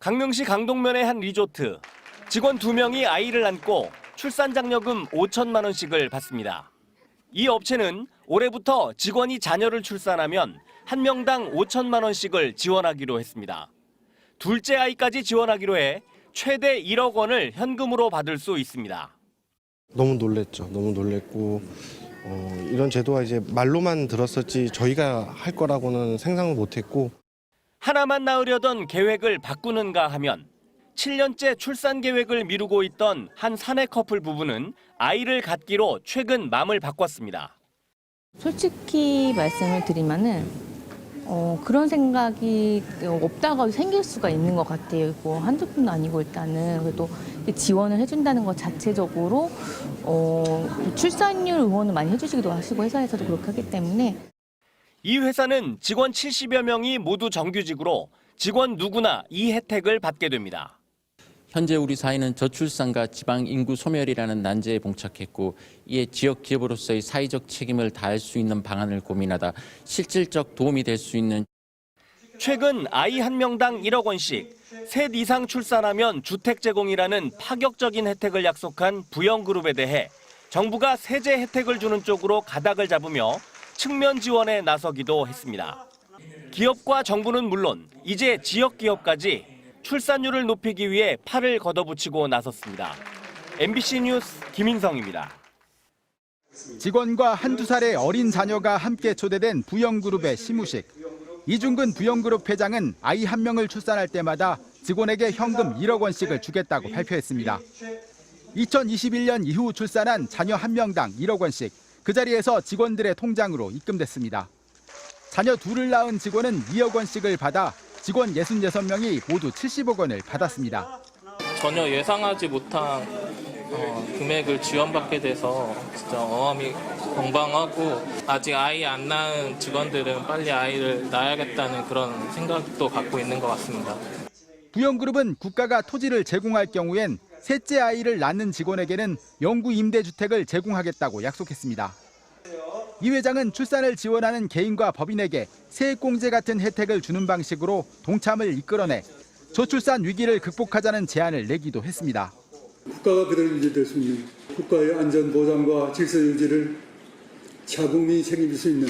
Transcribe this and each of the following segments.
강릉시 강동면의 한 리조트. 직원 2명이 아이를 안고 출산 장려금 5천만 원씩을 받습니다. 이 업체는 올해부터 직원이 자녀를 출산하면 한 명당 5천만 원씩을 지원하기로 했습니다. 둘째 아이까지 지원하기로 해 최대 1억 원을 현금으로 받을 수 있습니다. 너무 놀랬죠. 너무 놀랬고 이런 제도가 이제 말로만 들었었지 저희가 할 거라고는 생각을 못했고. 하나만 낳으려던 계획을 바꾸는가 하면 7년째 출산 계획을 미루고 있던 한 사내 커플 부부는 아이를 갖기로 최근 마음을 바꿨습니다. 솔직히 말씀을 드리면은 그런 생각이 없다가 생길 수가 있는 것 같아요. 뭐 한두 푼도 아니고 일단은 그래도 지원을 해준다는 것 자체적으로 출산율 응원을 많이 해주시기도 하시고 회사에서도 그렇게 하기 때문에. 이 회사는 직원 70여 명이 모두 정규직으로 직원 누구나 이 혜택을 받게 됩니다. 현재 우리 사회는 저출산과 지방 인구 소멸이라는 난제에 봉착했고 이에 지역 기업으로서의 사회적 책임을 다할 수 있는 방안을 고민하다 실질적 도움이 될 수 있는. 최근 아이 한 명당 1억 원씩, 셋 이상 출산하면 주택 제공이라는 파격적인 혜택을 약속한 부영그룹에 대해 정부가 세제 혜택을 주는 쪽으로 가닥을 잡으며 측면 지원에 나서기도 했습니다. 기업과 정부는 물론 이제 지역 기업까지 출산율을 높이기 위해 팔을 걷어붙이고 나섰습니다. MBC 뉴스 김인성입니다. 직원과 한두 살의 어린 자녀가 함께 초대된 부영그룹의 시무식. 이중근 부영그룹 회장은 아이 한 명을 출산할 때마다 직원에게 현금 1억 원씩을 주겠다고 발표했습니다. 2021년 이후 출산한 자녀 한 명당 1억 원씩 그 자리에서 직원들의 통장으로 입금됐습니다. 자녀 둘을 낳은 직원은 2억 원씩을 받아 직원 66명이 모두 70억 원을 받았습니다. 전혀 예상하지 못한 금액을 지원받게 돼서 진짜 어마어마히 건강하고 아직 아이 안 낳은 직원들은 빨리 아이를 낳아야겠다는 그런 생각도 갖고 있는 것 같습니다. 부영그룹은 국가가 토지를 제공할 경우엔 셋째 아이를 낳는 직원에게는 영구 임대주택을 제공하겠다고 약속했습니다. 이 회장은 출산을 지원하는 개인과 법인에게 세액공제 같은 혜택을 주는 방식으로 동참을 이끌어내 저출산 위기를 극복하자는 제안을 내기도 했습니다. 국가가 그대로 유지될 수 있는 국가의 안전 보장과 질서 유지를 자국민이 책임질 수 있는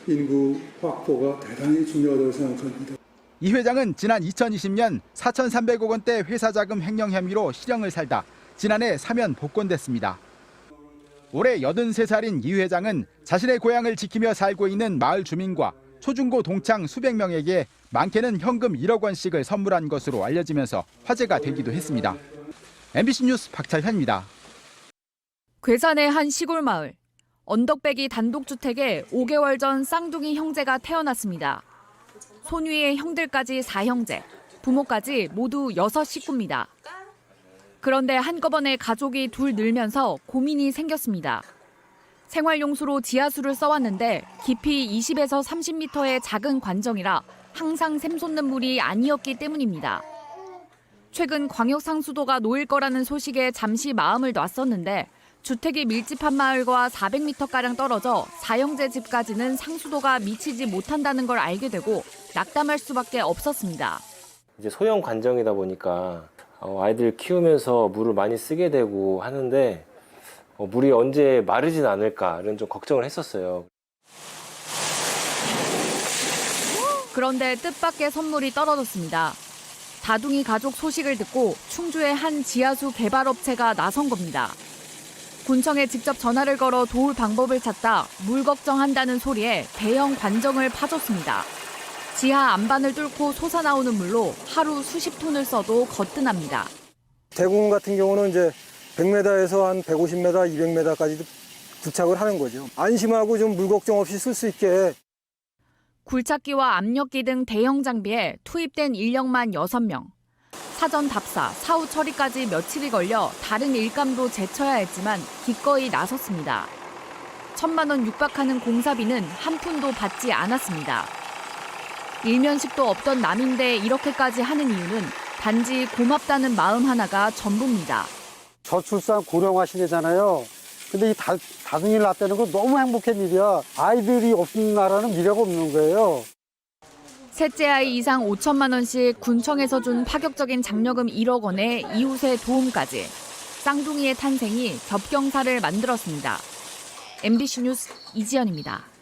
인구 확보가 대단히 중요하다고 생각합니다. 이 회장은 지난 2020년 4,300억 원대 회사 자금 횡령 혐의로 실형을 살다 지난해 사면 복권됐습니다. 올해 83살인 이 회장은 자신의 고향을 지키며 살고 있는 마을 주민과 초중고 동창 수백 명에게 많게는 현금 1억 원씩을 선물한 것으로 알려지면서 화제가 되기도 했습니다. MBC 뉴스 박철현입니다. 괴산의 한 시골 마을. 언덕배기 단독주택에 5개월 전 쌍둥이 형제가 태어났습니다. 손위의 형들까지 4형제, 부모까지 모두 6식구입니다. 그런데 한꺼번에 가족이 둘 늘면서 고민이 생겼습니다. 생활용수로 지하수를 써왔는데 깊이 20에서 30m의 작은 관정이라 항상 샘솟는 물이 아니었기 때문입니다. 최근 광역상수도가 놓일 거라는 소식에 잠시 마음을 놨었는데 주택이 밀집한 마을과 400m가량 떨어져 4형제 집까지는 상수도가 미치지 못한다는 걸 알게 되고 낙담할 수밖에 없었습니다. 이제 소형 관정이다 보니까 아이들 키우면서 물을 많이 쓰게 되고 하는데 물이 언제 마르진 않을까 이런 좀 걱정을 했었어요. 그런데 뜻밖의 선물이 떨어졌습니다. 다둥이 가족 소식을 듣고 충주의 한 지하수 개발업체가 나선 겁니다. 군청에 직접 전화를 걸어 도울 방법을 찾다 물 걱정한다는 소리에 대형 관정을 파줬습니다. 지하 안반을 뚫고 솟아나오는 물로 하루 수십 톤을 써도 거뜬합니다. 대공 같은 경우는 이제 100m에서 한 150m, 200m까지도 부착을 하는 거죠. 안심하고 좀 물 걱정 없이 쓸 수 있게. 굴착기와 압력기 등 대형 장비에 투입된 인력만 6명. 사전 답사, 사후 처리까지 며칠이 걸려 다른 일감도 제쳐야 했지만 기꺼이 나섰습니다. 1,000만 원 육박하는 공사비는 한 푼도 받지 않았습니다. 일면식도 없던 남인데 이렇게까지 하는 이유는 단지 고맙다는 마음 하나가 전부입니다. 저출산 고령화 시대잖아요. 근데 이 다둥이를 낳았다는 건 너무 행복한 일이야. 아이들이 없는 나라는 미래가 없는 거예요. 셋째 아이 이상 5천만 원씩 군청에서 준 파격적인 장려금 1억 원에 이웃의 도움까지 쌍둥이의 탄생이 겹경사를 만들었습니다. MBC 뉴스 이지연입니다.